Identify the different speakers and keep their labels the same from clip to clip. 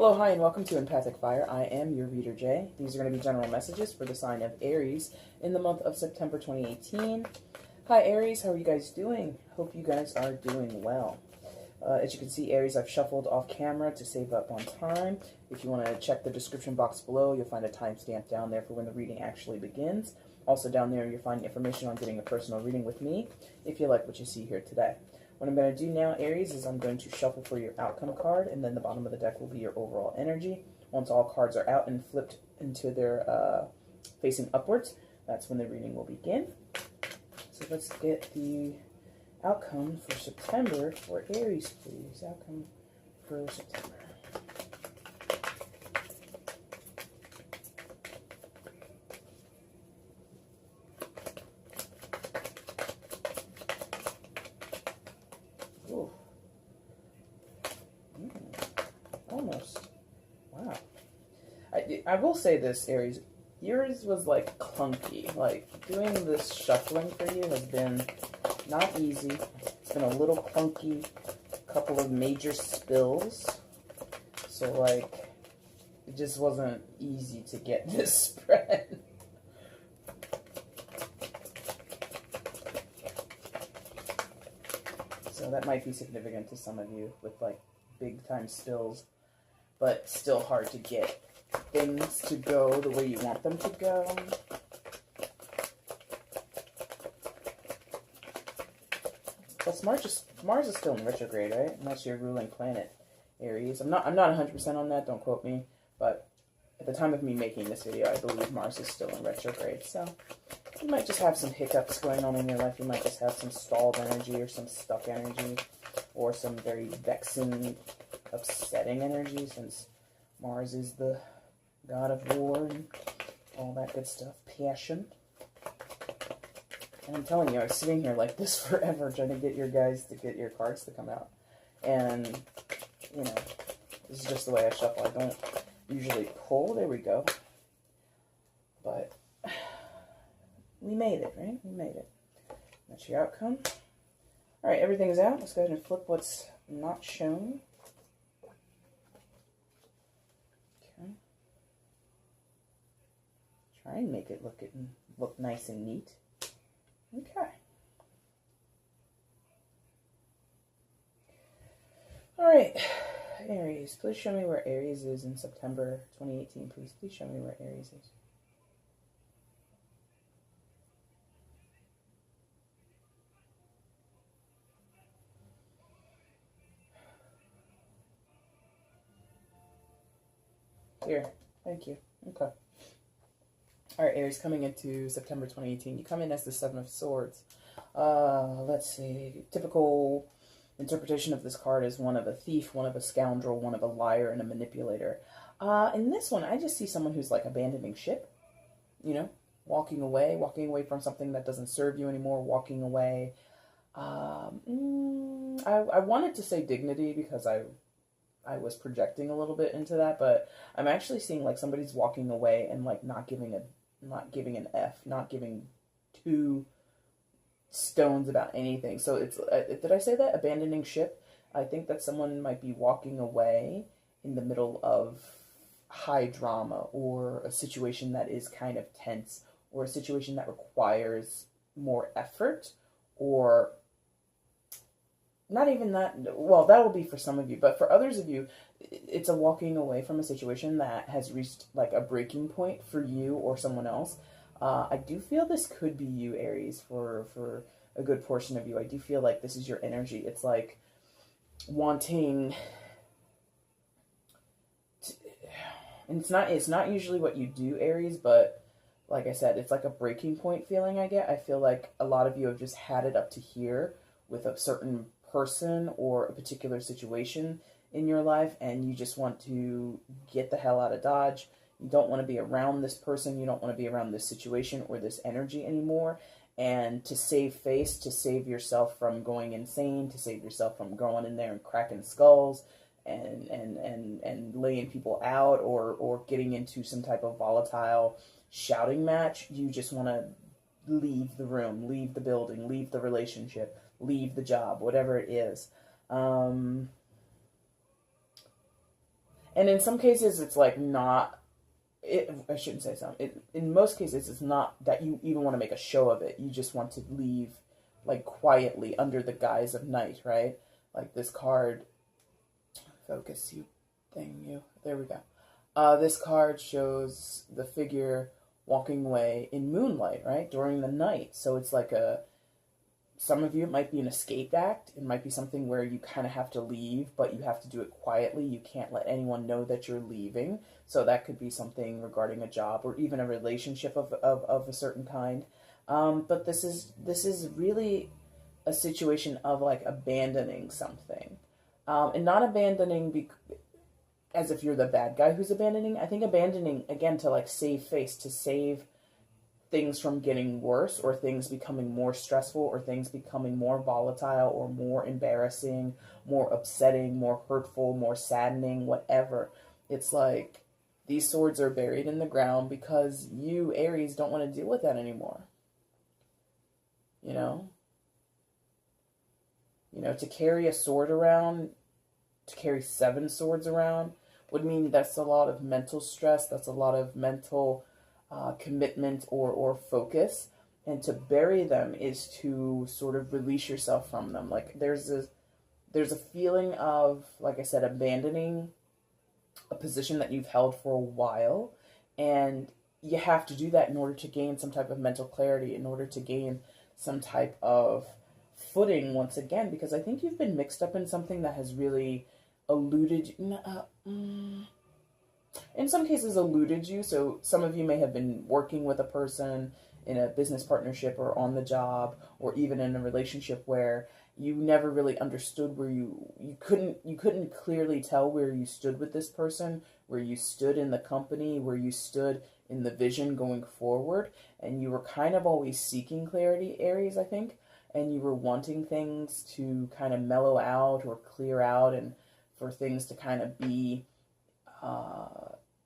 Speaker 1: Hello, hi, and welcome to EmpathicFire. I am your reader, Jay. These are going to be general messages for the sign of Aries in the month of September 2018. Hi, Aries. How are you guys doing? Hope you guys are doing well. As you can see, Aries, I've shuffled off camera to save up on time. If you want to check the description box below, you'll find a timestamp down there for when the reading actually begins. Also down there, you'll find information on getting a personal reading with me if you like what you see here today. What I'm going to do now, Aries, is I'm going to shuffle for your outcome card, and then the bottom of the deck will be your overall energy. Once all cards are out and flipped into their facing upwards, that's when the reading will begin. So let's get the outcome for September for Aries, please. Outcome for September. Ooh. Almost. Wow. I will say this, Aries. Yours was like clunky. Like doing this shuffling for you has been not easy. It's been a little clunky. A couple of major spills. So like it just wasn't easy to get this spread. So that might be significant to some of you with like big time spills, but still hard to get things to go the way you want them to go. Plus Mars is still in retrograde, right? And that's your ruling planet, Aries. I'm not 100% on that, don't quote me, but at the time of me making this video, I believe Mars is still in retrograde. So you might just have some hiccups going on in your life. You might just have some stalled energy or some stuck energy or some very vexing, upsetting energy, since Mars is the god of war and all that good stuff. Passion. And I'm telling you, I was sitting here like this forever trying to get your guys to get your cards to come out. And, you know, this is just the way I shuffle. I don't usually pull. There we go. But we made it, right? We made it. That's your outcome. All right, everything's out. Let's go ahead and flip what's not shown. Okay. Try and make it look nice and neat. Okay. All right, Aries. Please show me where Aries is in September 2018. Please show me where Aries is. Here. Thank you. Okay. All right, Aries, coming into September 2018, you come in as the Seven of Swords. Let's see. Typical interpretation of this card is one of a thief, one of a scoundrel, one of a liar, and a manipulator. In this one, I just see someone who's like abandoning ship, you know, walking away from something that doesn't serve you anymore, walking away. I wanted to say dignity because I was projecting a little bit into that, but I'm actually seeing like somebody's walking away and like not giving an F, not giving two stones about anything. So it's, did I say that? Abandoning ship? I think that someone might be walking away in the middle of high drama, or a situation that is kind of tense, or a situation that requires more effort, or not even that. Well, that will be for some of you, but for others of you, it's a walking away from a situation that has reached like a breaking point for you or someone else. I do feel this could be you, Aries, for a good portion of you. I do feel like this is your energy. It's like wanting to, and it's not usually what you do, Aries, but like I said, it's like a breaking point feeling I get. I feel like a lot of you have just had it up to here with a certain person or a particular situation in your life, and you just want to get the hell out of Dodge. You don't want to be around this person. You don't want to be around this situation or this energy anymore. And to save face, to save yourself from going insane, to save yourself from going in there and cracking skulls and laying people out, or getting into some type of volatile shouting match, you just want to leave the room, leave the building, leave the relationship, leave the job, whatever it is. And in some cases, it's like not, I shouldn't say so. In most cases, it's not that you even want to make a show of it. You just want to leave like quietly under the guise of night, right? Like this card, focus you, thing you, there we go. This card shows the figure walking away in moonlight, right? During the night. So it's like some of you, it might be an escape act. It might be something where you kind of have to leave, but you have to do it quietly. You can't let anyone know that you're leaving. So that could be something regarding a job or even a relationship of a certain kind. But this is really a situation of like abandoning something. And not abandoning as if you're the bad guy who's abandoning. I think abandoning, again, to like save face, to save things from getting worse or things becoming more stressful or things becoming more volatile or more embarrassing, more upsetting, more hurtful, more saddening, whatever. It's like these swords are buried in the ground because you, Aries, don't want to deal with that anymore. You know? You know, to carry a sword around, to carry 7 swords around, would mean that's a lot of mental stress, that's a lot of mental commitment or focus. And to bury them is to sort of release yourself from them. Like there's a feeling of, like I said, abandoning a position that you've held for a while. And you have to do that in order to gain some type of mental clarity, in order to gain some type of footing once again, because I think you've been mixed up in something that has really eluded, in some cases eluded you. So some of you may have been working with a person in a business partnership or on the job, or even in a relationship where you never really understood where you couldn't clearly tell where you stood with this person, where you stood in the company, where you stood in the vision going forward, and you were kind of always seeking clarity, Aries, I think, and you were wanting things to kind of mellow out or clear out, and for things to kind of be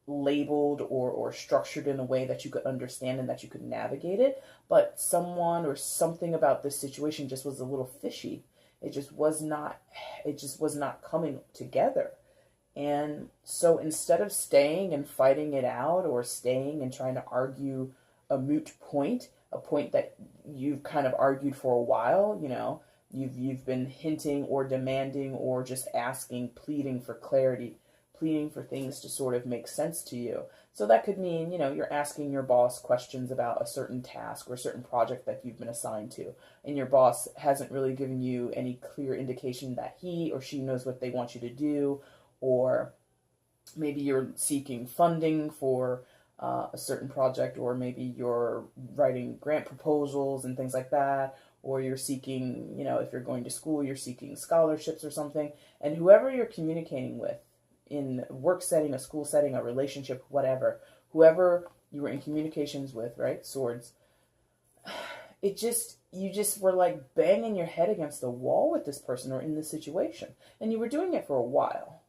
Speaker 1: labeled or structured in a way that you could understand and that you could navigate it. But someone or something about this situation just was a little fishy. It just was not coming together. And so instead of staying and fighting it out, or staying and trying to argue a moot point, a point that you've kind of argued for a while, you know, you've been hinting or demanding or just asking, pleading for clarity, pleading for things to sort of make sense to you. So that could mean, you know, you're asking your boss questions about a certain task or a certain project that you've been assigned to, and your boss hasn't really given you any clear indication that he or she knows what they want you to do, or maybe you're seeking funding for a certain project, or maybe you're writing grant proposals and things like that, or you're seeking, you know, if you're going to school, you're seeking scholarships or something, and whoever you're communicating with, in work setting, a school setting, a relationship, whatever, whoever you were in communications with, right, swords, you just were like banging your head against the wall with this person or in this situation, and you were doing it for a while.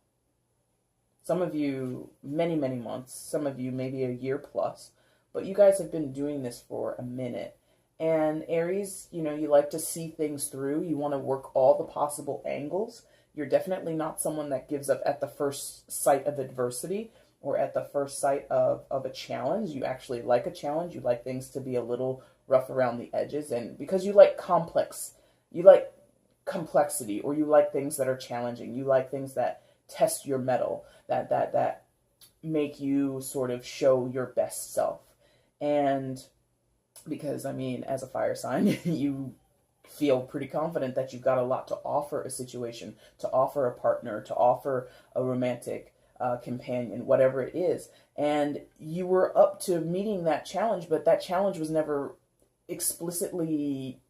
Speaker 1: Some of you, many, many months, some of you maybe a year plus, but you guys have been doing this for a minute. And Aries, you know, you like to see things through. You want to work all the possible angles. You're definitely not someone that gives up at the first sight of adversity or at the first sight of a challenge. You actually like a challenge. You like things to be a little rough around the edges. And because you like you like complexity, or you like things that are challenging. You like things that test your mettle, that make you sort of show your best self. And because, I mean, as a fire sign, you feel pretty confident that you've got a lot to offer a situation, to offer a partner, to offer a romantic companion, whatever it is. And you were up to meeting that challenge, but that challenge was never explicitly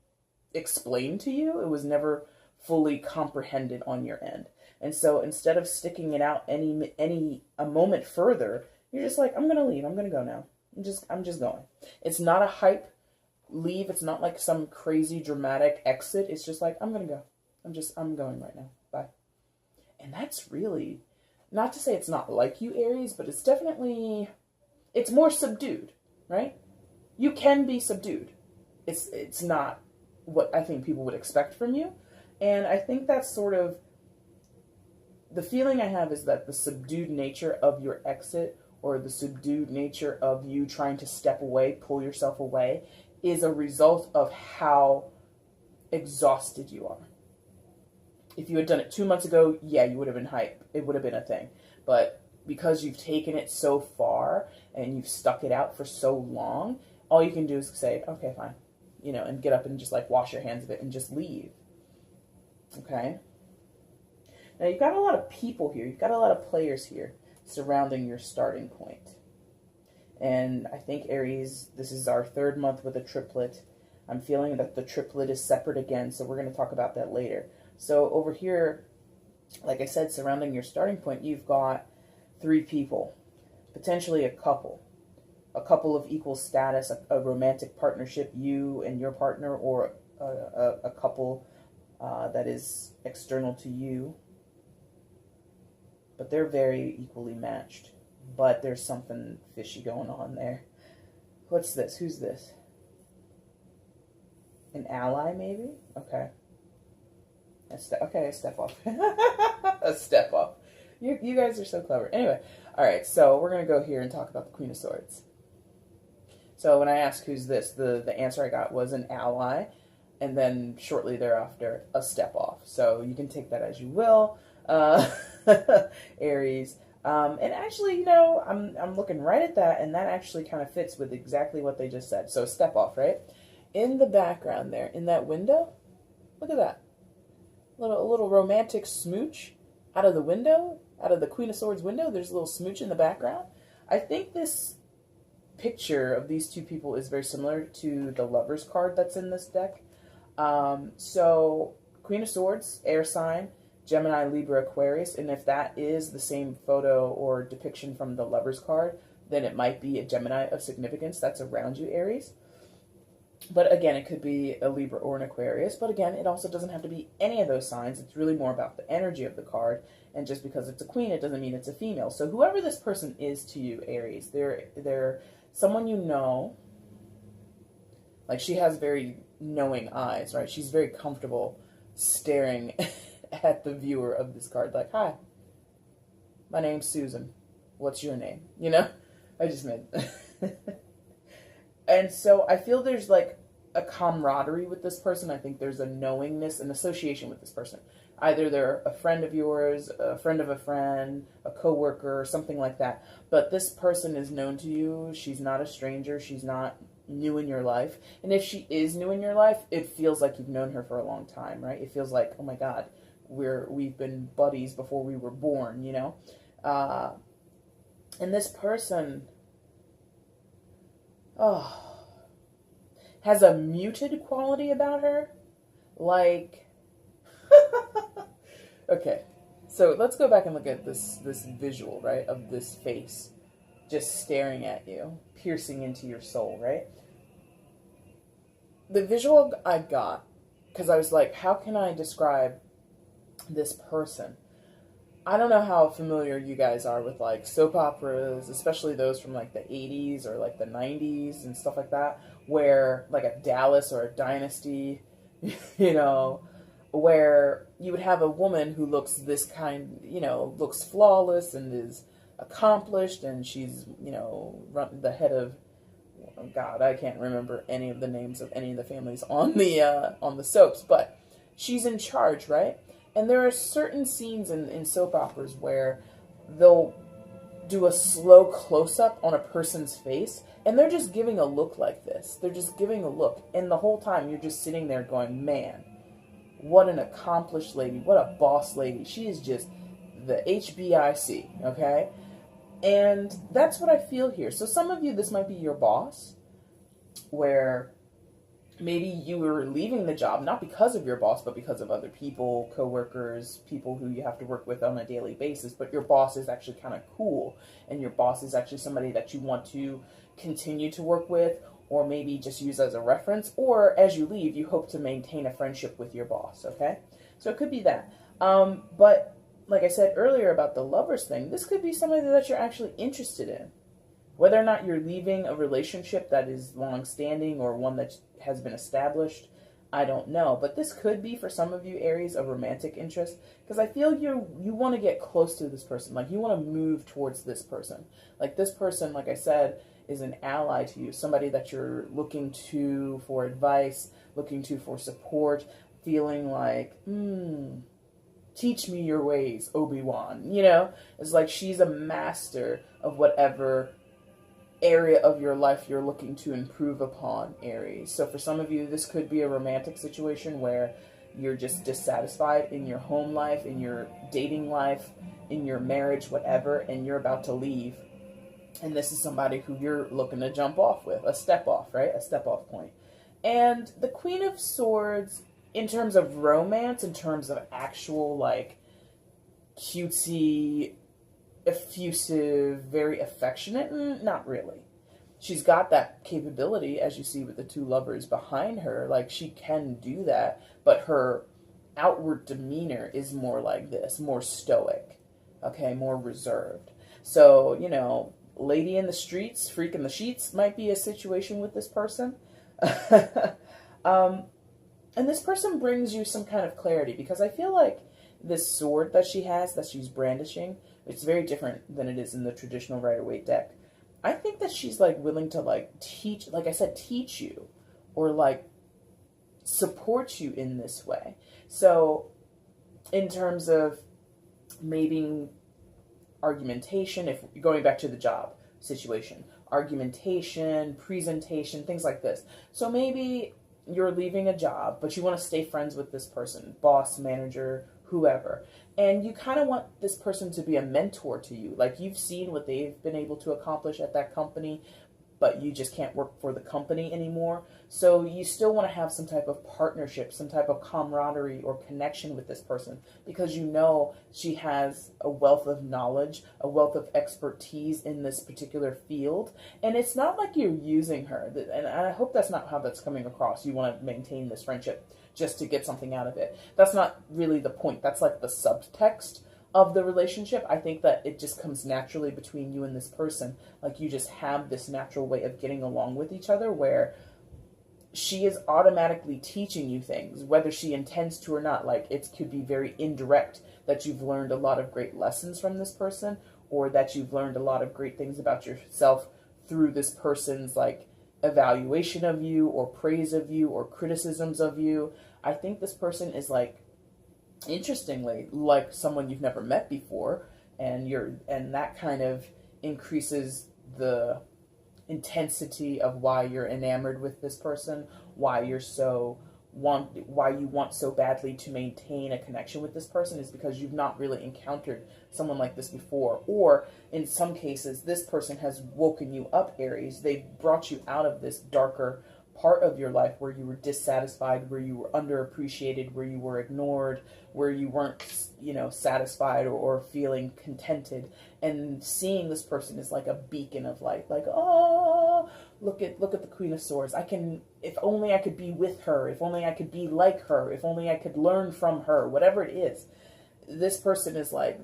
Speaker 1: explained to you. It was never fully comprehended on your end. And so instead of sticking it out a moment further, you're just like, I'm going to leave. I'm going to go now. I'm just going. It's not a hype leave. It's not like some crazy dramatic exit. It's just like, I'm going to go. I'm going right now. Bye. And that's really, not to say it's not like you, Aries, but it's definitely, it's more subdued, right? You can be subdued. It's not what I think people would expect from you. And I think that's sort of the feeling I have is that the subdued nature of your exit, or the subdued nature of you trying to step away, pull yourself away, is a result of how exhausted you are. If you had done it 2 months ago, yeah, you would have been hype. It would have been a thing. But because you've taken it so far and you've stuck it out for so long, all you can do is say, okay, fine, you know, and get up and just like wash your hands of it and just leave. Okay? Now you've got a lot of people here. You've got a lot of players here surrounding your starting point. And I think, Aries, this is our 3rd month with a triplet. I'm feeling that the triplet is separate again, so we're going to talk about that later. So over here, like I said, surrounding your starting point, you've got 3 people, potentially a couple of equal status, a romantic partnership, you and your partner, or a couple that is external to you. But they're very equally matched. But there's something fishy going on there. What's this? Who's this? An ally, maybe? Okay. A step off. A step off. You guys are so clever. Anyway, all right, so we're going to go here and talk about the Queen of Swords. So when I asked who's this, the answer I got was an ally, and then shortly thereafter, a step off. So you can take that as you will, Aries. And actually, you know, I'm looking right at that, and that actually kind of fits with exactly what they just said. So a step off, right? In the background there, in that window, look at that. A little romantic smooch out of the window, out of the Queen of Swords window. There's a little smooch in the background. I think this picture of these 2 people is very similar to the Lovers card that's in this deck. So Queen of Swords, air sign, Gemini, Libra, Aquarius, and if that is the same photo or depiction from the Lovers card, then it might be a Gemini of significance that's around you, Aries. But again, it could be a Libra or an Aquarius. But again, it also doesn't have to be any of those signs. It's really more about the energy of the card. And just because it's a queen, it doesn't mean it's a female. So whoever this person is to you, Aries, they're someone you know. Like, she has very knowing eyes, right? She's very comfortable staring at the viewer of this card. Like, hi, my name's Susan. What's your name? You know? I just made... And so I feel there's like a camaraderie with this person. I think there's a knowingness, an association with this person. Either they're a friend of yours, a friend of a friend, a coworker, something like that. But this person is known to you. She's not a stranger. She's not new in your life. And if she is new in your life, it feels like you've known her for a long time, right? It feels like, oh my God, we've been buddies before we were born, you know? And this person... has a muted quality about her. Like, okay, so let's go back and look at this visual, right, of this face just staring at you, piercing into your soul, right? The visual I got, because I was like, how can I describe this person? I don't know how familiar you guys are with like soap operas, especially those from like the 80s or like the 90s and stuff like that, where like a Dallas or a Dynasty, you know, where you would have a woman who looks this kind, you know, looks flawless and is accomplished, and she's, you know, the head of, oh God, I can't remember any of the names of any of the families on the soaps, but she's in charge, right? And there are certain scenes in soap operas where they'll do a slow close-up on a person's face, and they're just giving a look like this. They're just giving a look. And the whole time you're just sitting there going, man, what an accomplished lady. What a boss lady. She is just the HBIC, okay? And that's what I feel here. So some of you, this might be your boss, where... maybe you were leaving the job, not because of your boss, but because of other people, coworkers, people who you have to work with on a daily basis. But your boss is actually kind of cool, and your boss is actually somebody that you want to continue to work with, or maybe just use as a reference, or as you leave, you hope to maintain a friendship with your boss, okay? So it could be that. But like I said earlier about the lovers thing, this could be somebody that you're actually interested in. Whether or not you're leaving a relationship that is long-standing or one that has been established, I don't know. But this could be, for some of you, Aries, a romantic interest. Because I feel you want to get close to this person. Like, you want to move towards this person. Like, this person, like I said, is an ally to you. Somebody that you're looking to for advice, looking to for support, feeling like, teach me your ways, Obi-Wan. You know? It's like she's a master of whatever area of your life you're looking to improve upon, Aries. So for some of you, this could be a romantic situation where you're just dissatisfied in your home life, in your dating life, in your marriage, whatever, and you're about to leave. And this is somebody who you're looking to jump off with, a step off, right? A step off point. And the Queen of Swords, in terms of romance, in terms of actual, like, cutesy, effusive, very affectionate, not really. She's got that capability, as you see with the two lovers behind her. Like, she can do that, but her outward demeanor is more like this, more stoic, okay, more reserved. So, you know, lady in the streets, freak in the sheets might be a situation with this person. And this person brings you some kind of clarity, because I feel like this sword that she has, that she's brandishing, it's very different than it is in the traditional Rider-Waite deck. I think that she's, like, willing to, like, teach, like I said, teach you, or, like, support you in this way. So, in terms of maybe argumentation, if you're going back to the job situation, argumentation, presentation, things like this. So maybe you're leaving a job, but you want to stay friends with this person, boss, manager, whoever. And you kind of want this person to be a mentor to you. Like, you've seen what they've been able to accomplish at that company, but you just can't work for the company anymore. So you still want to have some type of partnership, some type of camaraderie or connection with this person, because you know she has a wealth of knowledge, a wealth of expertise in this particular field. And it's not like you're using her. And I hope that's not how that's coming across. You want to maintain this friendship just to get something out of it. That's not really the point. That's like the subtext of the relationship. I think that it just comes naturally between you and this person. Like, you just have this natural way of getting along with each other, where she is automatically teaching you things, whether she intends to or not. Like, it could be very indirect, that you've learned a lot of great lessons from this person, or that you've learned a lot of great things about yourself through this person's, like, evaluation of you, or praise of you, or criticisms of you. I think this person is, like, interestingly, like someone you've never met before, and that kind of increases the intensity of why you're enamored with this person, why you want so badly to maintain a connection with this person, is because you've not really encountered someone like this before. Or in some cases, this person has woken you up, Aries. They've brought you out of this darker part of your life where you were dissatisfied, where you were underappreciated, where you were ignored, where you weren't, satisfied or feeling contented. And seeing this person is like a beacon of light. Like, oh, look at the Queen of Swords. If only I could be with her. If only I could be like her. If only I could learn from her. Whatever it is, this person is like,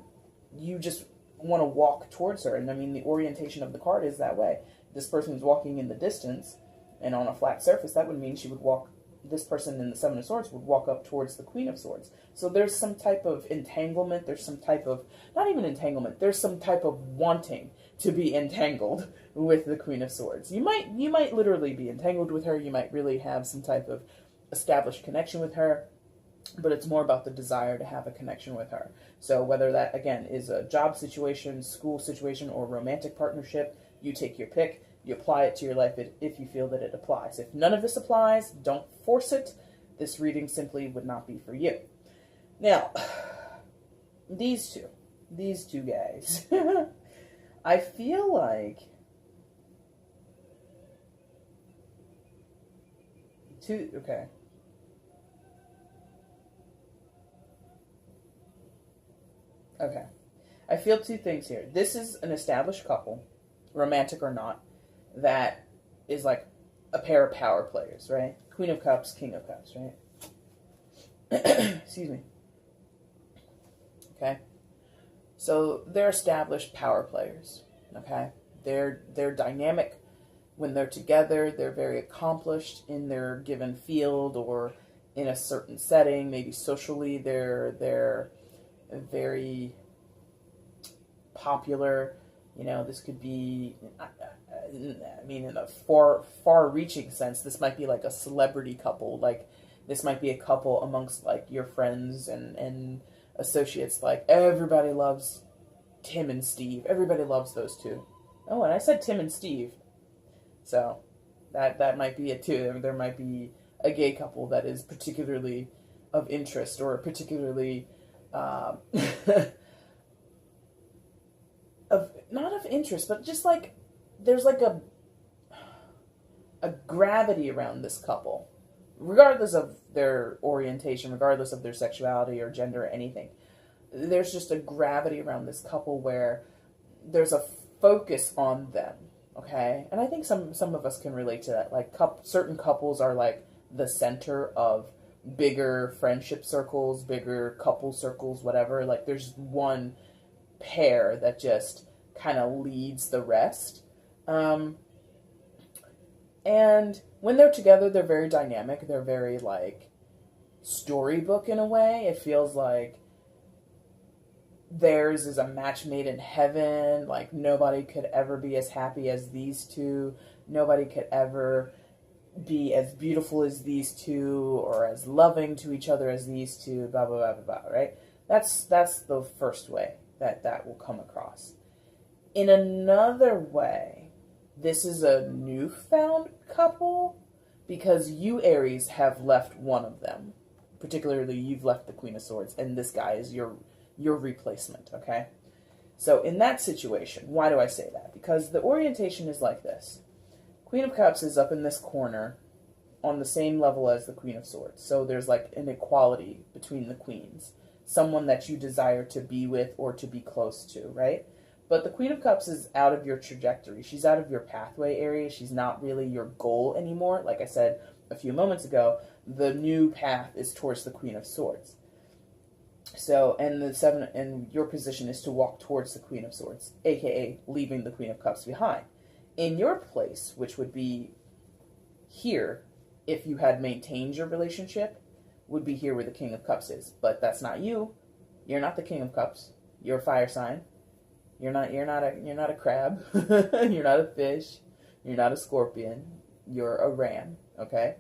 Speaker 1: you just want to walk towards her. And I mean, the orientation of the card is that way. This person is walking in the distance, and on a flat surface, that would mean this person in the Seven of Swords would walk up towards the Queen of Swords. So there's some type of entanglement, there's some type of, not even entanglement, there's some type of wanting to be entangled with the Queen of Swords. You might literally be entangled with her, you might really have some type of established connection with her, but it's more about the desire to have a connection with her. So whether that, again, is a job situation, school situation, or romantic partnership, you take your pick. You apply it to your life if you feel that it applies. If none of this applies, don't force it. This reading simply would not be for you. Now, these two guys, I feel like okay. Okay. I feel two things here. This is an established couple, romantic or not, that is like a pair of power players, right? Queen of Cups, King of Cups, right? Excuse me. Okay? So they're established power players, okay? They're dynamic when they're together. They're very accomplished in their given field or in a certain setting, maybe socially they're very popular. You know, this could be, I mean, in a far-reaching sense, this might be like a celebrity couple. Like, this might be a couple amongst, like, your friends and associates. Like, everybody loves Tim and Steve. Everybody loves those two. Oh, and I said Tim and Steve. So, that might be it, too. There might be a gay couple that is particularly of interest, or particularly not of interest, but just like there's like a gravity around this couple, regardless of their orientation, regardless of their sexuality or gender or anything. There's just a gravity around this couple where there's a focus on them. Okay, and I think some of us can relate to that. Like, certain couples are like the center of bigger friendship circles, bigger couple circles, whatever. Like, there's one pair that just kind of leads the rest. And when they're together, they're very dynamic. They're very, like, storybook in a way. It feels like theirs is a match made in heaven. Like, nobody could ever be as happy as these two. Nobody could ever be as beautiful as these two, or as loving to each other as these two, blah, blah, blah, blah, blah, right? That's the first way that will come across. In another way, this is a newfound couple because you, Aries, have left one of them. Particularly, you've left the Queen of Swords, and this guy is your replacement, okay? So in that situation, why do I say that? Because the orientation is like this. Queen of Cups is up in this corner on the same level as the Queen of Swords. So there's like an equality between the queens. Someone that you desire to be with or to be close to, right? But the Queen of Cups is out of your trajectory. She's out of your pathway area. She's not really your goal anymore. Like I said a few moments ago, the new path is towards the Queen of Swords. So, and your position is to walk towards the Queen of Swords, aka leaving the Queen of Cups behind. In your place, which would be here, if you had maintained your relationship, would be here where the King of Cups is. But that's not you. You're not the King of Cups. You're a fire sign. You're not a crab. You're not a fish. You're not a scorpion. You're a ram. Okay.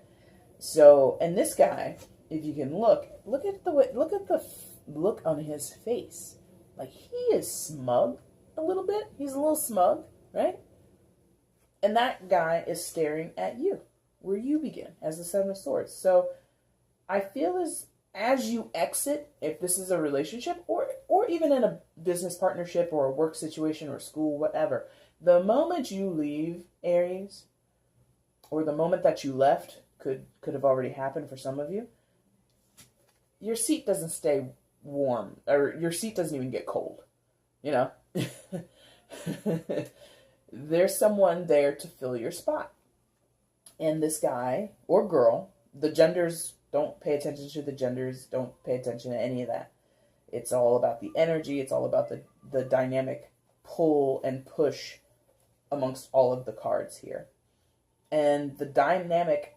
Speaker 1: So, and this guy, if you can look at the look on his face. Like, he is smug a little bit. He's a little smug, right? And that guy is staring at you, where you begin, as the Seven of Swords. So I feel as you exit, if this is a relationship, or even in a business partnership, or a work situation, or school, whatever, the moment you leave, Aries, or the moment that you left, could have already happened for some of you, your seat doesn't stay warm, or your seat doesn't even get cold, you know? There's someone there to fill your spot. And this guy or girl, the genders, don't pay attention to the genders, don't pay attention to any of that. It's all about the energy, it's all about the dynamic pull and push amongst all of the cards here. And the dynamic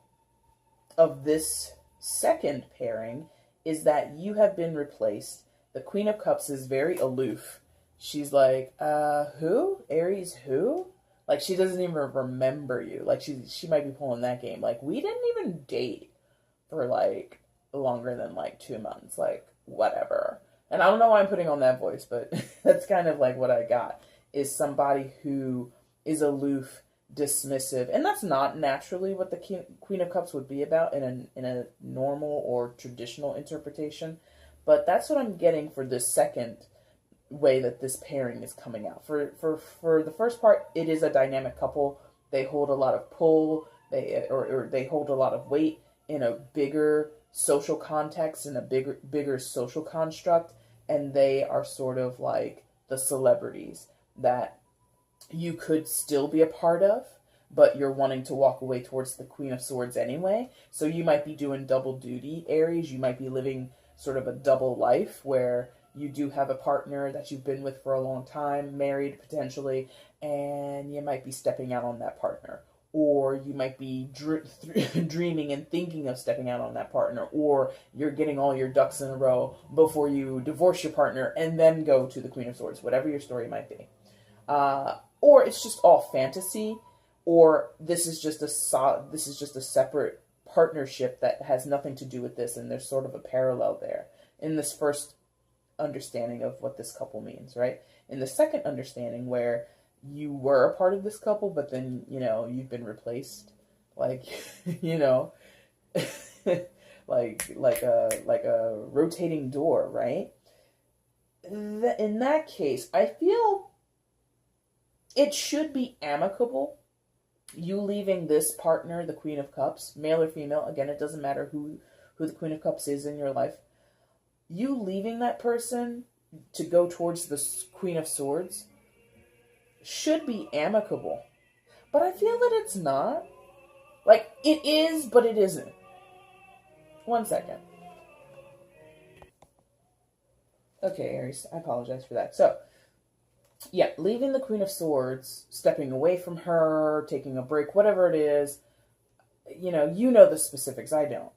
Speaker 1: of this second pairing is that you have been replaced. The Queen of Cups is very aloof. She's like, who? Aries who? Like, she doesn't even remember you. Like, she might be pulling that game. Like, we didn't even date for, like, longer than, like, 2 months. Like, whatever. And I don't know why I'm putting on that voice, but that's kind of, like, what I got. Is somebody who is aloof, dismissive. And that's not naturally what the Queen of Cups would be about in a normal or traditional interpretation. But that's what I'm getting for this second way that this pairing is coming out. For the first part, it is a dynamic couple. They hold a lot of pull, they hold a lot of weight in a bigger social context, in a bigger social construct, and they are sort of like the celebrities that you could still be a part of, but you're wanting to walk away towards the Queen of Swords anyway. So you might be doing double duty, Aries. You might be living sort of a double life where you do have a partner that you've been with for a long time, married potentially, and you might be stepping out on that partner. or you might be dreaming and thinking of stepping out on that partner, or you're getting all your ducks in a row before you divorce your partner and then go to the Queen of Swords, whatever your story might be. Or it's just all fantasy, or this is just a separate partnership that has nothing to do with this, and there's sort of a parallel there in this first understanding of what this couple means, right? In the second understanding, where you were a part of this couple, but then, you've been replaced, like, like a rotating door, right? In that case, I feel it should be amicable. You leaving this partner, the Queen of Cups, male or female, again, it doesn't matter who the Queen of Cups is in your life. You leaving that person to go towards the Queen of Swords should be amicable. But I feel that it's not. Like, it is, but it isn't. One second. Okay, Aries, I apologize for that. So, yeah, leaving the Queen of Swords, stepping away from her, taking a break, whatever it is, you know the specifics, I don't.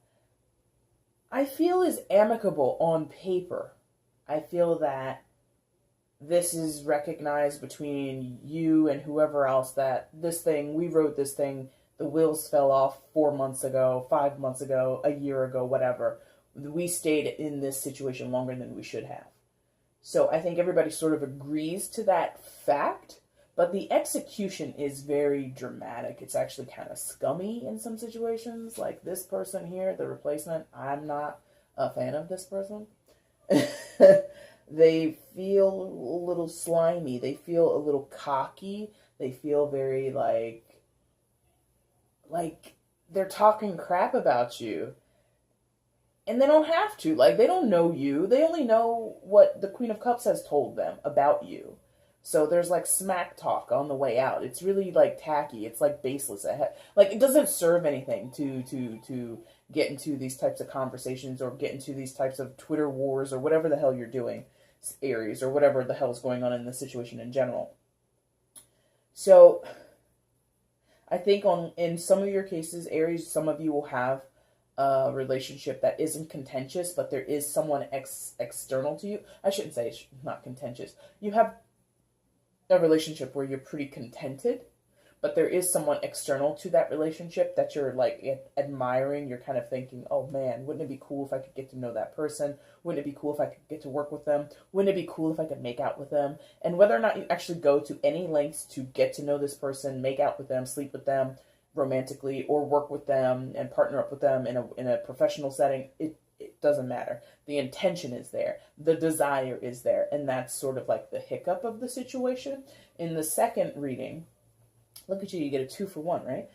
Speaker 1: I feel is amicable on paper. I feel that this is recognized between you and whoever else that we wrote this thing, the wheels fell off 4 months ago, 5 months ago, a year ago, whatever. We stayed in this situation longer than we should have. So I think everybody sort of agrees to that fact, but the execution is very dramatic. It's actually kind of scummy in some situations. Like this person here, the replacement, I'm not a fan of this person. They feel a little slimy. They feel a little cocky. They feel very like they're talking crap about you. And they don't have to. Like, they don't know you. They only know what the Queen of Cups has told them about you. So there's, like, smack talk on the way out. It's really, like, tacky. It's, like, baseless. Like, it doesn't serve anything to get into these types of conversations or get into these types of Twitter wars or whatever the hell you're doing, Aries, or whatever the hell is going on in the situation in general. So, I think in some of your cases, Aries, some of you will have a relationship that isn't contentious, but there is someone external to you. I shouldn't say it's not contentious. You have a relationship where you're pretty contented, but there is someone external to that relationship that you're like admiring. You're kind of thinking, oh man, wouldn't it be cool if I could get to know that person? Wouldn't it be cool if I could get to work with them? Wouldn't it be cool if I could make out with them? And whether or not you actually go to any lengths to get to know this person, make out with them, sleep with them, romantically, or work with them and partner up with them in a professional setting, it doesn't matter. The intention is there. The desire is there. And that's sort of like the hiccup of the situation. In the second reading, look at you get a 2-for-1, right?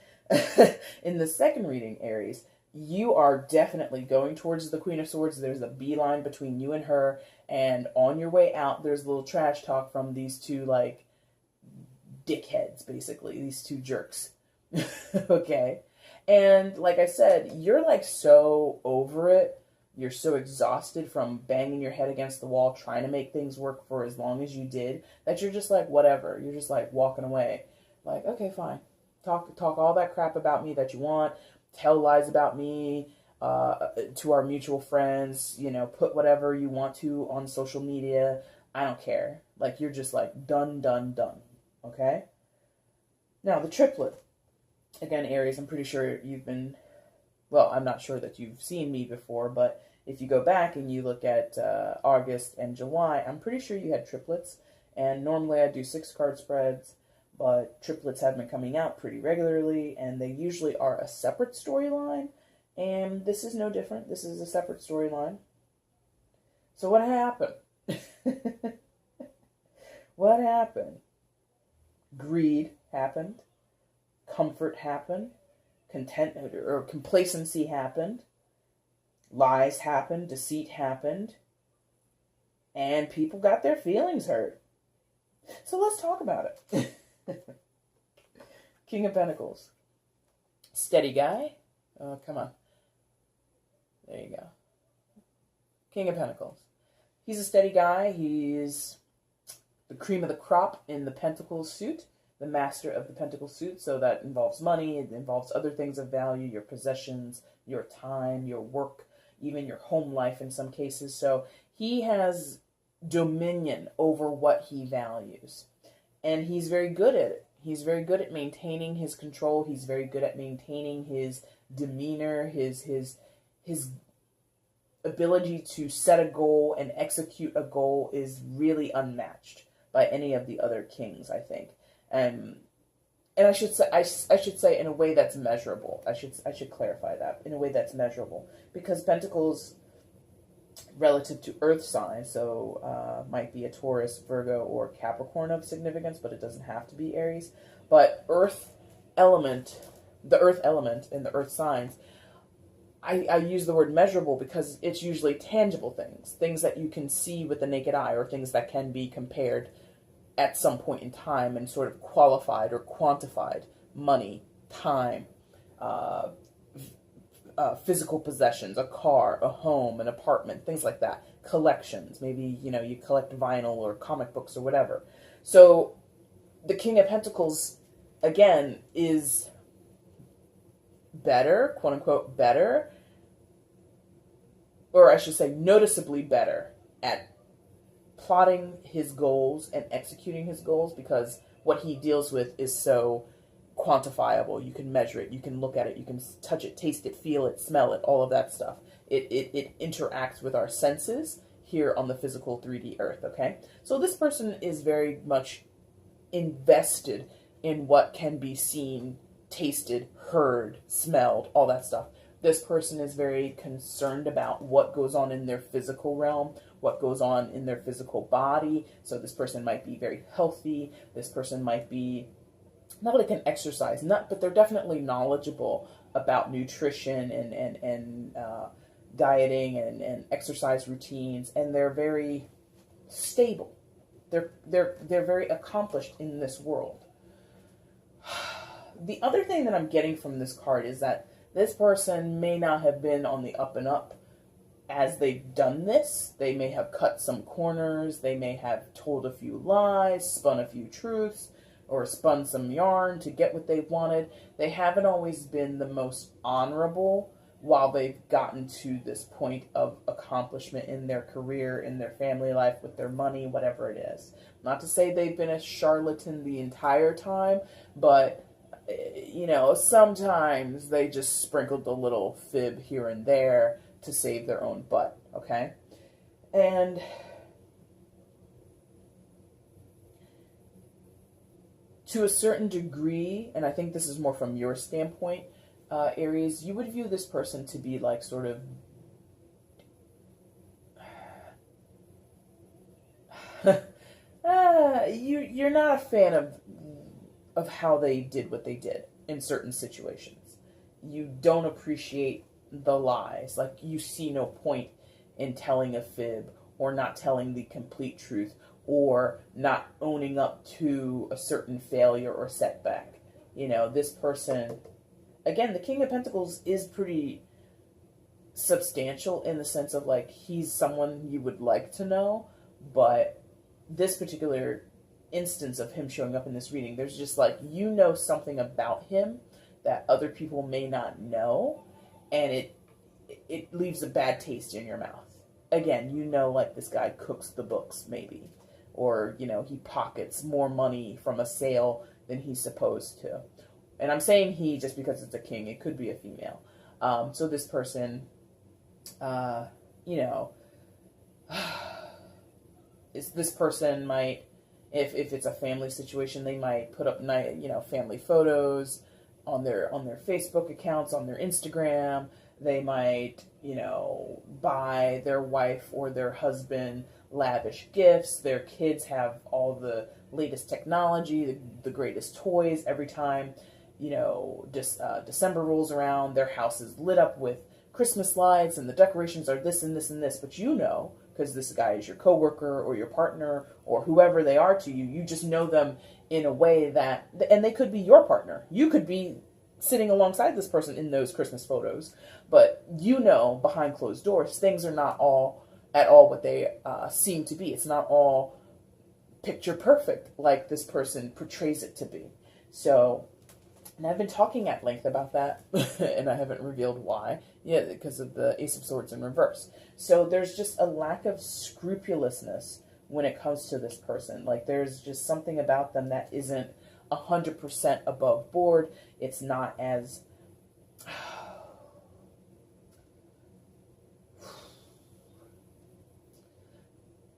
Speaker 1: In the second reading, Aries, you are definitely going towards the Queen of Swords. There's a beeline between you and her. And on your way out, there's a little trash talk from these two, like, dickheads, basically. These two jerks. Okay. And like I said, you're like so over it. You're so exhausted from banging your head against the wall trying to make things work for as long as you did that you're just like, whatever. You're just like walking away. Like, okay, fine. Talk all that crap about me that you want. Tell lies about me to our mutual friends. Put whatever you want to on social media. I don't care. Like, you're just like done. Okay? Now, the triplet. Again, Aries, I'm pretty sure I'm not sure that you've seen me before, but if you go back and you look at August and July, I'm pretty sure you had triplets. And normally I do 6-card spreads, but triplets have been coming out pretty regularly, and they usually are a separate storyline. And this is no different. This is a separate storyline. So what happened? What happened? Greed happened. Comfort happened, contentment or complacency happened, lies happened, deceit happened, and people got their feelings hurt. So let's talk about it. King of Pentacles. Steady guy. Oh, come on. There you go. King of Pentacles. He's a steady guy. He's the cream of the crop in the Pentacles suit. the Master of the Pentacle suit, so that involves money, it involves other things of value, your possessions, your time, your work, even your home life in some cases. So he has dominion over what he values. And he's very good at it. He's very good at maintaining his control. He's very good at maintaining his demeanor, his ability to set a goal and execute a goal is really unmatched by any of the other kings, I think. And I should say in a way that's measurable. I should clarify that in a way that's measurable, because Pentacles relative to Earth signs, so might be a Taurus, Virgo, or Capricorn of significance, but it doesn't have to be Aries. But the Earth element in the Earth signs, I use the word measurable because it's usually tangible things that you can see with the naked eye, or things that can be compared at some point in time and sort of qualified or quantified. Money, time, physical possessions, a car, a home, an apartment, things like that. Collections, maybe, you collect vinyl or comic books or whatever. So the King of Pentacles, again, is better, quote unquote, better, or I should say noticeably better at plotting his goals and executing his goals, because what he deals with is so quantifiable. You can measure it, you can look at it, you can touch it, taste it, feel it, smell it, all of that stuff. It interacts with our senses here on the physical 3D Earth, okay? So this person is very much invested in what can be seen, tasted, heard, smelled, all that stuff. This person is very concerned about what goes on in their physical realm, what goes on in their physical body. So this person might be very healthy. This person might be, not like an exercise nut, but they're definitely knowledgeable about nutrition and dieting and exercise routines, and they're very stable. They're very accomplished in this world. The other thing that I'm getting from this card is that this person may not have been on the up and up as they've done this. They may have cut some corners. They may have told a few lies, spun a few truths, or spun some yarn to get what they wanted. They haven't always been the most honorable while they've gotten to this point of accomplishment in their career, in their family life, with their money, whatever it is. Not to say they've been a charlatan the entire time, but sometimes they just sprinkled a little fib here and there to save their own butt, okay? And to a certain degree, and I think this is more from your standpoint, Aries, you would view this person to be like sort of you're not a fan of how they did what they did in certain situations. You don't appreciate the lies. Like, you see no point in telling a fib, or not telling the complete truth, or not owning up to a certain failure or setback. This person, again, the King of Pentacles is pretty substantial in the sense of, like, he's someone you would like to know, but this particular instance of him showing up in this reading, there's just like, something about him that other people may not know, and it leaves a bad taste in your mouth. Again, like, this guy cooks the books, maybe, or he pockets more money from a sale than he's supposed to. And I'm saying he just because it's a king. It could be a female. So this person, this person might, if it's a family situation, they might put up family photos on their Facebook accounts, on their Instagram. They might, buy their wife or their husband lavish gifts. Their kids have all the latest technology, the greatest toys. Every time, December rolls around, their house is lit up with Christmas lights, and the decorations are this and this and this. But because this guy is your coworker or your partner or whoever they are to you, you just know them in a way that, and they could be your partner. You could be sitting alongside this person in those Christmas photos, but behind closed doors, things are not all at all what they seem to be. It's not all picture perfect like this person portrays it to be. So, and I've been talking at length about that, and I haven't revealed why. Yeah, because of the Ace of Swords in reverse. So there's just a lack of scrupulousness when it comes to this person. Like, there's just something about them that isn't 100% above board. It's not as...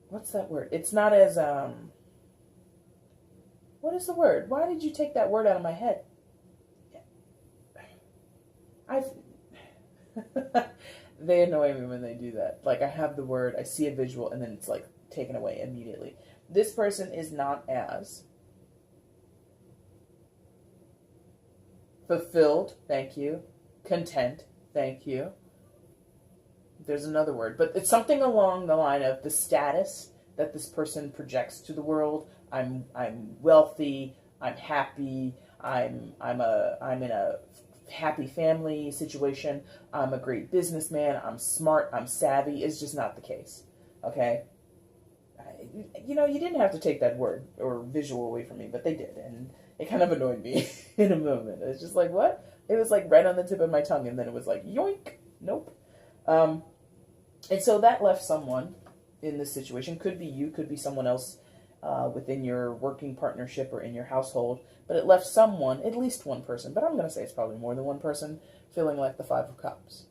Speaker 1: What's that word? It's not as... What is the word? Why did you take that word out of my head? They annoy me when they do that. Like, I have the word, I see a visual, and then it's like taken away immediately. This person is not as fulfilled, thank you. Content, thank you. There's another word, but it's something along the line of the status that this person projects to the world. I'm wealthy, I'm happy, I'm in a happy family situation, I'm a great businessman, I'm smart, I'm savvy. Is just not the case. Okay? You know, you didn't have to take that word or visual away from me, but they did, and it kind of annoyed me in a moment. It's just like, what? It was like right on the tip of my tongue, and then it was like, yoink! Nope. And so that left someone in this situation. Could be you, could be someone else within your working partnership or in your household. But it left someone, at least one person, but I'm going to say it's probably more than one person, feeling like the Five of Cups.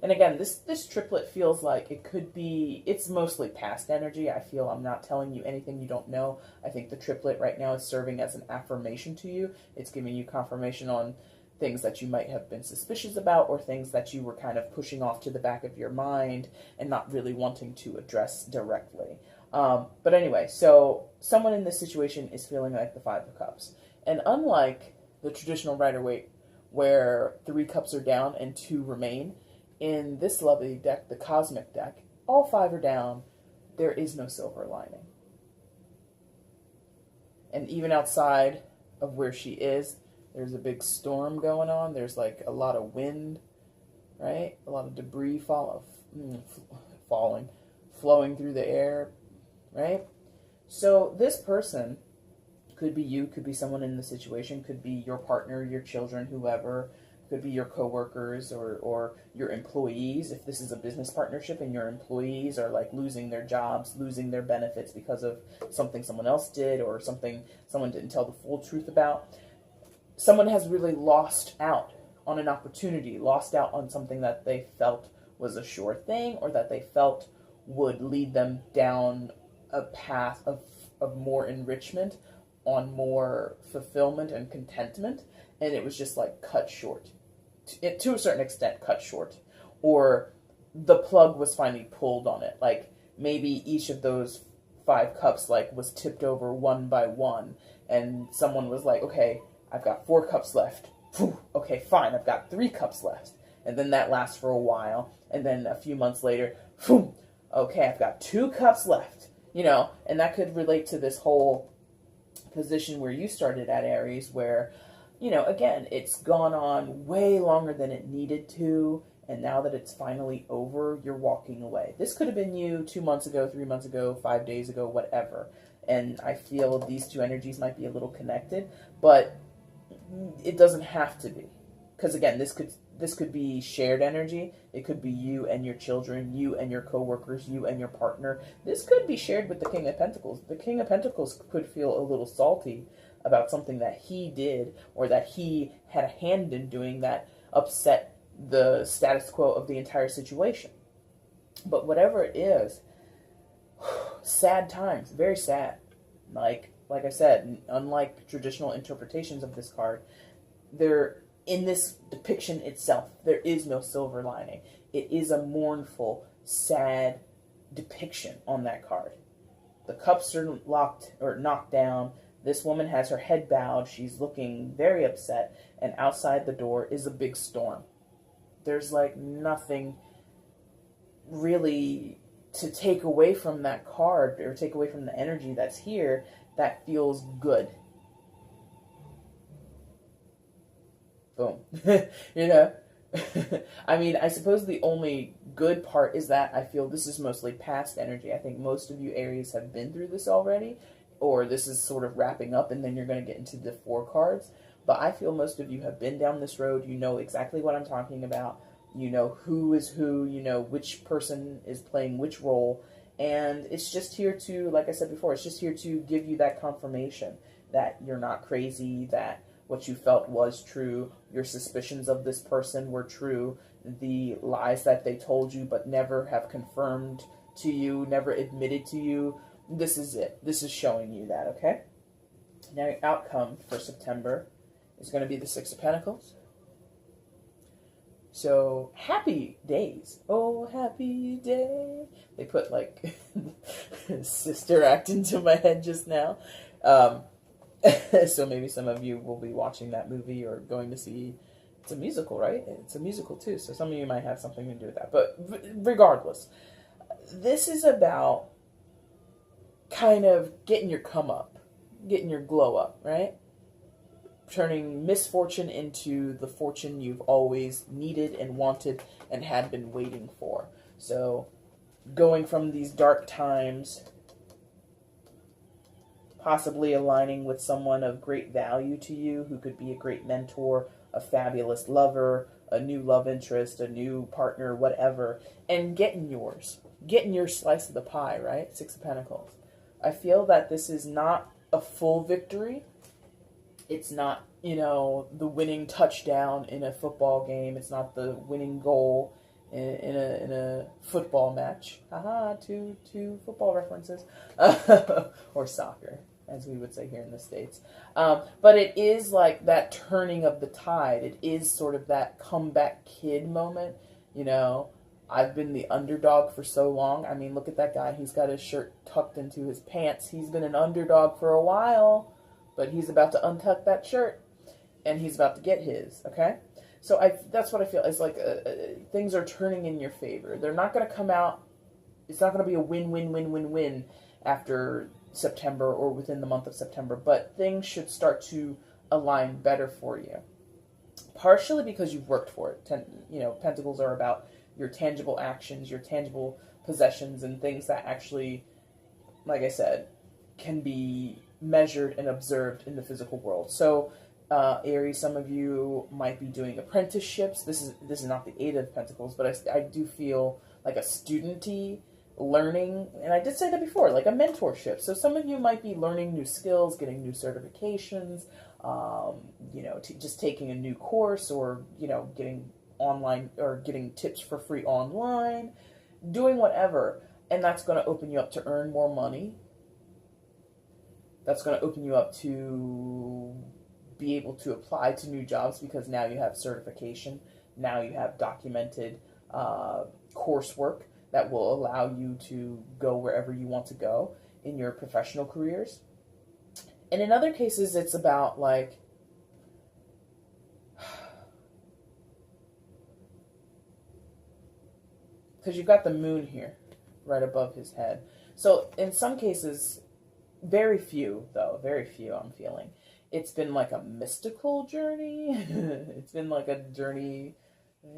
Speaker 1: And again, this triplet feels like it could be, it's mostly past energy. I feel I'm not telling you anything you don't know. I think the triplet right now is serving as an affirmation to you. It's giving you confirmation on things that you might have been suspicious about, or things that you were kind of pushing off to the back of your mind and not really wanting to address directly. But anyway, so someone in this situation is feeling like the Five of Cups. And unlike the traditional Rider-Waite, where 3 cups are down and 2 remain, in this lovely deck, the Cosmic deck, all 5 are down. There is no silver lining. And even outside of where she is, there's a big storm going on. There's like a lot of wind, right? A lot of debris flowing through the air, right? So this person could be you, could be someone in the situation, could be your partner, your children, whoever, could be your coworkers or your employees. If this is a business partnership and your employees are like losing their jobs, losing their benefits because of something someone else did or something someone didn't tell the full truth about. Someone has really lost out on an opportunity, lost out on something that they felt was a sure thing, or that they felt would lead them down a path of more enrichment, on more fulfillment and contentment, and it was just like cut short. To a certain extent, cut short. Or the plug was finally pulled on it. Like, maybe each of those 5 cups like was tipped over one by one, and someone was like, okay, I've got 4 cups left. Whew, okay, fine, I've got 3 cups left. And then that lasts for a while, and then a few months later, whew, okay, I've got 2 cups left. You know, and that could relate to this whole position where you started at, Aries, where, you know, again, it's gone on way longer than it needed to, and now that it's finally over, you're walking away. This could have been you 2 months ago, 3 months ago, 5 days ago, whatever. And I feel these two energies might be a little connected, but it doesn't have to be. Because again, this could be shared energy. It could be you and your children, you and your coworkers, you and your partner. This could be shared with the King of Pentacles. The King of Pentacles could feel a little salty about something that he did or that he had a hand in doing that upset the status quo of the entire situation. But whatever it is, sad times, very sad. Like I said, unlike traditional interpretations of this card, in this depiction itself, there is no silver lining. It is a mournful, sad depiction on that card. The cups are knocked down. This woman has her head bowed. She's looking very upset. And outside the door is a big storm. There's like nothing really to take away from that card or take away from the energy that's here that feels good. Boom. You know, I mean, I suppose the only good part is that I feel this is mostly past energy. I think most of you Aries have been through this already, or this is sort of wrapping up, and then you're going to get into the 4 cards. But I feel most of you have been down this road. You know exactly what I'm talking about. You know who is who. You know which person is playing which role. And it's just here to, like I said before, it's just here to give you that confirmation that you're not crazy, that what you felt was true, your suspicions of this person were true, the lies that they told you but never have confirmed to you, never admitted to you. This is it. This is showing you that, okay? Now your outcome for September is going to be the 6 of Pentacles. So, happy days. Oh, happy day. They put, like, Sister Act into my head just now. So maybe some of you will be watching that movie or going to see... It's a musical, right? It's a musical, too. So some of you might have something to do with that. But regardless, this is about kind of getting your come up. Getting your glow up, right? Turning misfortune into the fortune you've always needed and wanted and had been waiting for. So, going from these dark times, possibly aligning with someone of great value to you, who could be a great mentor, a fabulous lover, a new love interest, a new partner, whatever, and getting yours. Getting your slice of the pie, right? 6 of Pentacles. I feel that this is not a full victory. It's not, you know, the winning touchdown in a football game. It's not the winning goal in a football match. Haha, two football references. Or soccer, as we would say here in the States. But it is like that turning of the tide. It is sort of that comeback kid moment. You know, I've been the underdog for so long. I mean, look at that guy. He's got his shirt tucked into his pants. He's been an underdog for a while. But he's about to untuck that shirt, and he's about to get his, okay? So that's what I feel. It's like things are turning in your favor. They're not going to come out. It's not going to be a win after September or within the month of September, but things should start to align better for you. Partially because you've worked for it. You know, Pentacles are about your tangible actions, your tangible possessions, and things that actually, like I said, can be measured and observed in the physical world. So, Aries, some of you might be doing apprenticeships. This is not the 8 of Pentacles, but I do feel like a studenty learning, and I did say that before, like a mentorship. So some of you might be learning new skills, getting new certifications, you know, just taking a new course, or, you know, getting online or getting tips for free online, doing whatever, and that's going to open you up to earn more money. That's going to open you up to be able to apply to new jobs because now you have certification. Now you have documented coursework that will allow you to go wherever you want to go in your professional careers. And in other cases, it's about like, because you've got the moon here right above his head. So in some cases, very few I'm feeling, it's been like a mystical journey. It's been like a journey,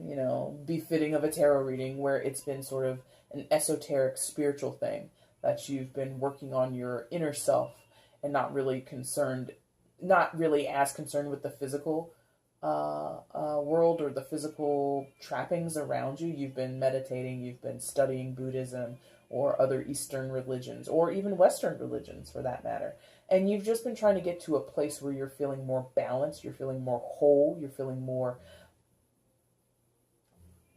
Speaker 1: you know, befitting of a tarot reading, where it's been sort of an esoteric spiritual thing that you've been working on your inner self and not really as concerned with the physical world or the physical trappings around you. You've been meditating, you've been studying Buddhism or other Eastern religions, or even Western religions for that matter. And you've just been trying to get to a place where you're feeling more balanced, you're feeling more whole, you're feeling more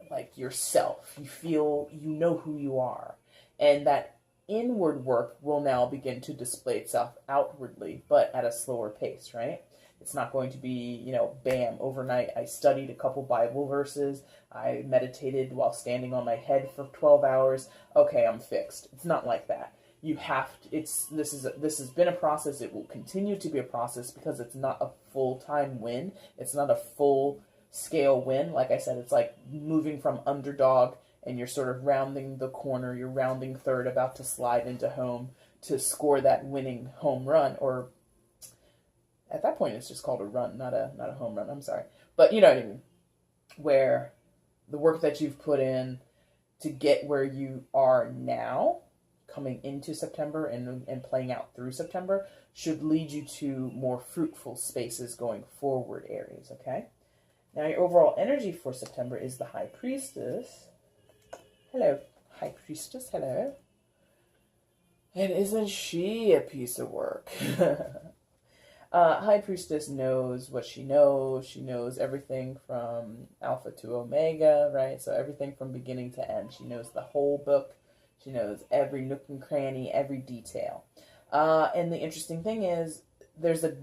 Speaker 1: like yourself. You feel, you know who you are. And that inward work will now begin to display itself outwardly, but at a slower pace, right? It's not going to be, you know, bam, overnight. I studied a couple Bible verses. I meditated while standing on my head for 12 hours. Okay, I'm fixed. It's not like that. You have to, this has been a process. It will continue to be a process because it's not a full-time win. It's not a full-scale win. Like I said, it's like moving from underdog and you're sort of rounding the corner. You're rounding third, about to slide into home to score that winning home run, or at that point, it's just called a run, not a home run. I'm sorry. But you know what I mean. where the work that you've put in to get where you are now, coming into September and playing out through September, should lead you to more fruitful spaces going forward, Aries, okay? Now, your overall energy for September is the High Priestess. Hello, High Priestess, hello. And isn't she a piece of work? High Priestess knows what she knows. She knows everything from Alpha to Omega, right? So everything from beginning to end. She knows the whole book. She knows every nook and cranny, every detail. And the interesting thing is, there's a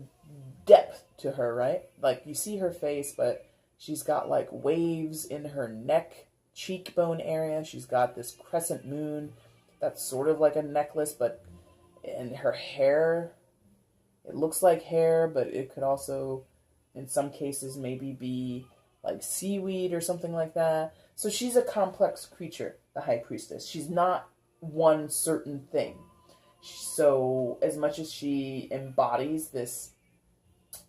Speaker 1: depth to her, right? Like, you see her face, but she's got, like, waves in her neck, cheekbone area. She's got this crescent moon that's sort of like a necklace, but in her hair, it looks like hair, but it could also, in some cases, maybe be like seaweed or something like that. So she's a complex creature, the High Priestess. She's not one certain thing. So as much as she embodies this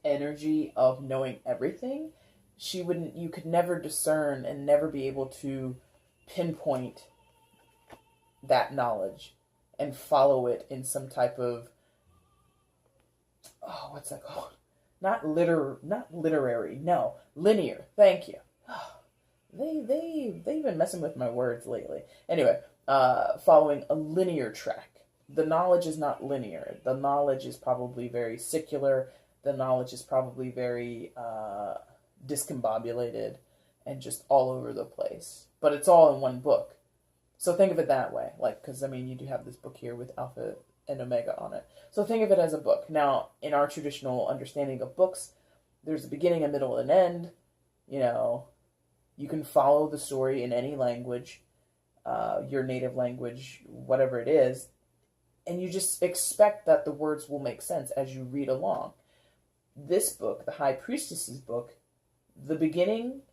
Speaker 1: energy of knowing everything, you could never discern and never be able to pinpoint that knowledge and follow it in some type of, oh, what's that called? Not literary, no, linear. Thank you. They've been messing with my words lately. Anyway, following a linear track. The knowledge is not linear. The knowledge is probably very secular. The knowledge is probably very discombobulated and just all over the place. But it's all in one book. So think of it that way. Like, because, I mean, you do have this book here with Alpha and Omega on it. So think of it as a book. Now, in our traditional understanding of books, there's a beginning, a middle, and an end. You know, you can follow the story in any language, your native language, whatever it is, and you just expect that the words will make sense as you read along. This book, the High Priestess's book, the beginning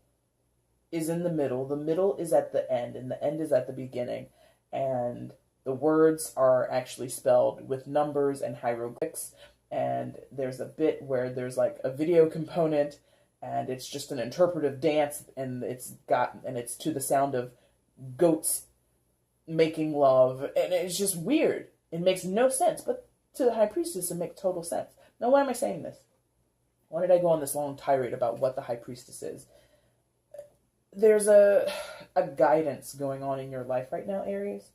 Speaker 1: is in the middle is at the end, and the end is at the beginning, and the words are actually spelled with numbers and hieroglyphs, and there's a bit where there's like a video component, and it's just an interpretive dance, and it's to the sound of goats making love, and it's just weird. It makes no sense, but to the High Priestess, it makes total sense. Now, why am I saying this? Why did I go on this long tirade about what the High Priestess is? There's a guidance going on in your life right now, Aries,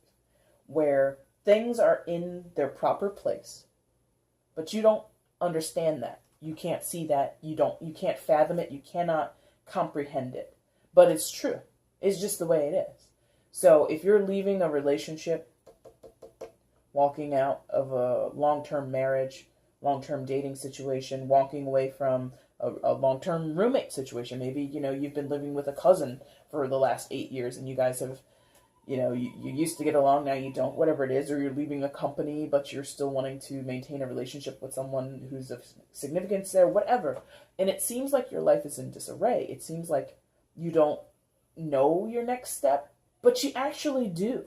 Speaker 1: where things are in their proper place, but you don't understand that. You can't see that. You can't fathom it. You cannot comprehend it. But it's true. It's just the way it is. So if you're leaving a relationship, walking out of a long-term marriage, long-term dating situation, walking away from a long-term roommate situation. Maybe, you've been living with a cousin for the last 8 years and you guys have, you used to get along, now you don't, whatever it is, or you're leaving a company, but you're still wanting to maintain a relationship with someone who's of significance there, whatever. And it seems like your life is in disarray. It seems like you don't know your next step, but you actually do.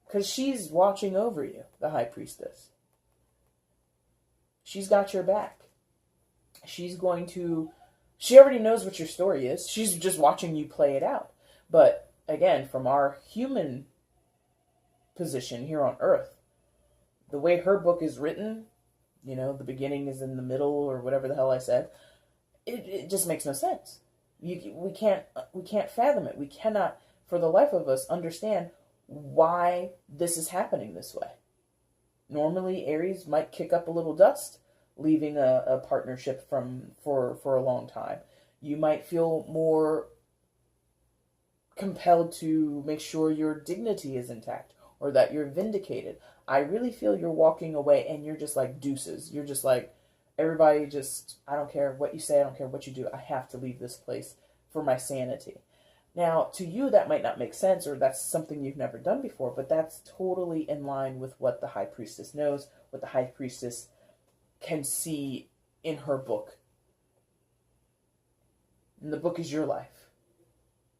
Speaker 1: Because she's watching over you, the High Priestess. She's got your back. She already knows what your story is. She's just watching you play it out. But again, from our human position here on Earth, the way her book is written, the beginning is in the middle or whatever the hell I said, it just makes no sense. We can't fathom it. We cannot, for the life of us, understand why this is happening this way. Normally, Aries might kick up a little dust, leaving a partnership for a long time. You might feel more compelled to make sure your dignity is intact or that you're vindicated. I really feel you're walking away and you're just like deuces. You're just like, everybody just, I don't care what you say, I don't care what you do, I have to leave this place for my sanity. Now, to you, that might not make sense, or that's something you've never done before, but that's totally in line with what the High Priestess knows, what the High Priestess can see in her book. And the book is your life.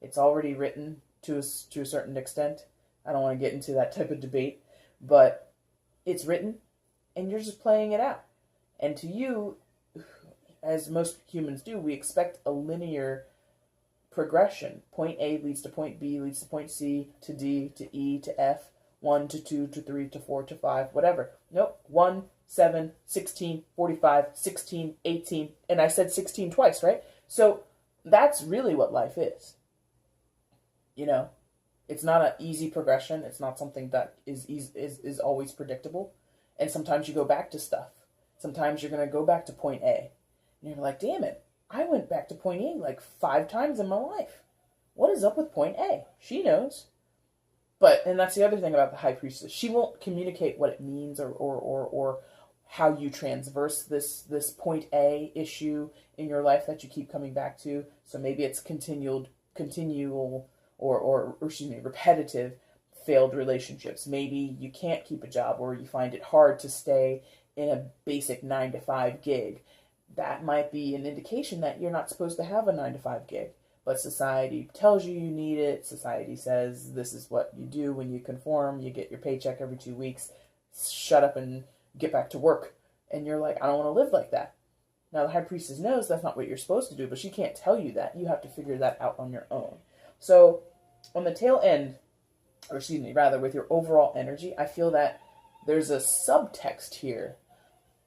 Speaker 1: It's already written to a certain extent. I don't want to get into that type of debate, but it's written, and you're just playing it out. And to you, as most humans do, we expect a linear progression. Point A leads to point B, leads to point C, to D, to E, to F, 1 to 2 to 3 to 4 to 5, whatever. Nope. 1, 7, 16, 45, 16, 18, and I said 16 twice, right? So that's really what life is. You know, it's not an easy progression. It's not something that is always predictable. And sometimes you go back to stuff. Sometimes you're going to go back to point A. And you're like, damn it, I went back to point A like 5 times in my life. What is up with point A? She knows. And that's the other thing about the High Priestess. She won't communicate what it means or how you transverse this point A issue in your life that you keep coming back to. So maybe it's continual or repetitive failed relationships. Maybe you can't keep a job, or you find it hard to stay in a basic 9-to-5 gig. That might be an indication that you're not supposed to have a 9-to-5 gig. But society tells you you need it. Society says this is what you do when you conform. You get your paycheck every 2 weeks. Shut up and get back to work. And you're like, I don't want to live like that. Now, the High Priestess knows that's not what you're supposed to do, but she can't tell you that. You have to figure that out on your own. So, on the tail end, or excuse me, rather, with your overall energy, I feel that there's a subtext here,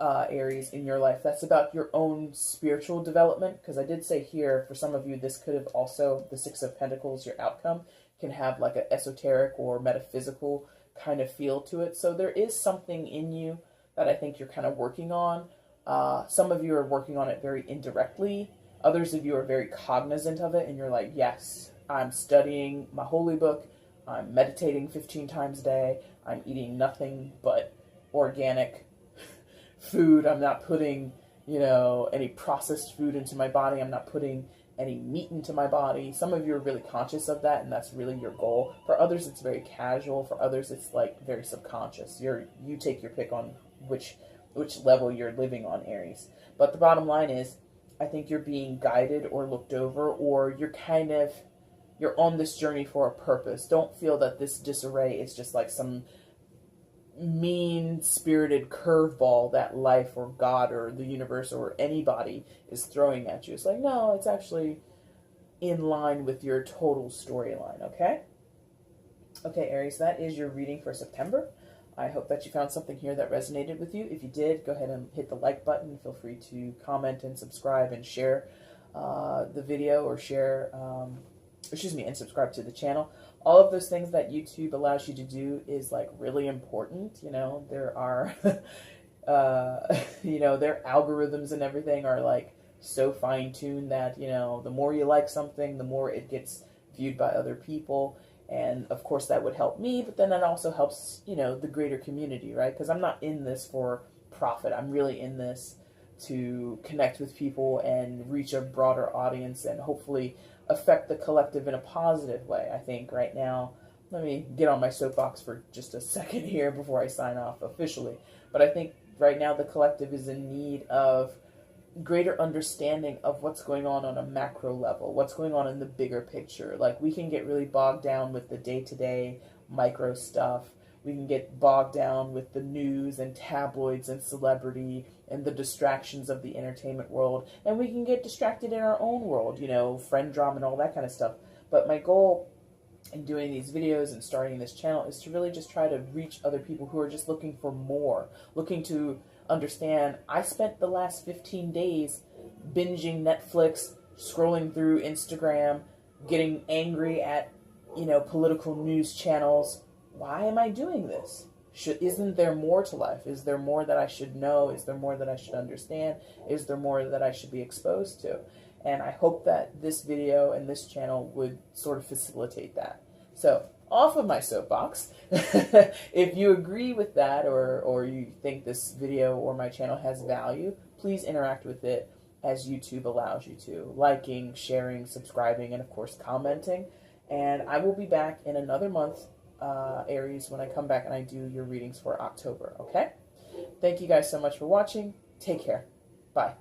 Speaker 1: Aries, in your life that's about your own spiritual development. Because I did say here, for some of you, this could have also, the Six of Pentacles, your outcome, can have like an esoteric or metaphysical kind of feel to it. So there is something in you that I think you're kind of working on. Some of you are working on it very indirectly. Others of you are very cognizant of it, and you're like, yes, I'm studying my holy book. I'm meditating 15 times a day. I'm eating nothing but organic food. I'm not putting, any processed food into my body. I'm not putting any meat into my body. Some of you are really conscious of that, and that's really your goal. For others, it's very casual. For others, it's like very subconscious. You take your pick on which level you're living on, Aries. But the bottom line is, I think you're being guided or looked over, or you're on this journey for a purpose. Don't feel that this disarray is just like some mean-spirited curveball that life or God or the universe or anybody is throwing at you. It's like, no, it's actually in line with your total storyline, okay? Okay, Aries, that is your reading for September. I hope that you found something here that resonated with you. If you did, go ahead and hit the like button. Feel free to comment and subscribe and share the video, or share, and subscribe to the channel. All of those things that YouTube allows you to do is like really important. There are, their algorithms and everything are like so fine-tuned that, the more you like something, the more it gets viewed by other people. And of course that would help me, but then that also helps, the greater community, right? Because I'm not in this for profit. I'm really in this to connect with people and reach a broader audience and hopefully affect the collective in a positive way. I think right now, let me get on my soapbox for just a second here before I sign off officially. But I think right now the collective is in need of greater understanding of what's going on a macro level, what's going on in the bigger picture. Like, we can get really bogged down with the day-to-day micro stuff. We can get bogged down with the news and tabloids and celebrity and the distractions of the entertainment world. And we can get distracted in our own world, friend drama and all that kind of stuff. But my goal in doing these videos and starting this channel is to really just try to reach other people who are just looking for more, looking to understand. I spent the last 15 days binging Netflix, scrolling through Instagram, getting angry at, political news channels. Why am I doing this? Isn't there more to life? Is there more that I should know? Is there more that I should understand? Is there more that I should be exposed to? And I hope that this video and this channel would sort of facilitate that. So, off of my soapbox, if you agree with that, or you think this video or my channel has value, please interact with it as YouTube allows you to. Liking, sharing, subscribing, and of course commenting. And I will be back in another month, Aries, when I come back and I do your readings for October, okay? Thank you guys so much for watching. Take care. Bye.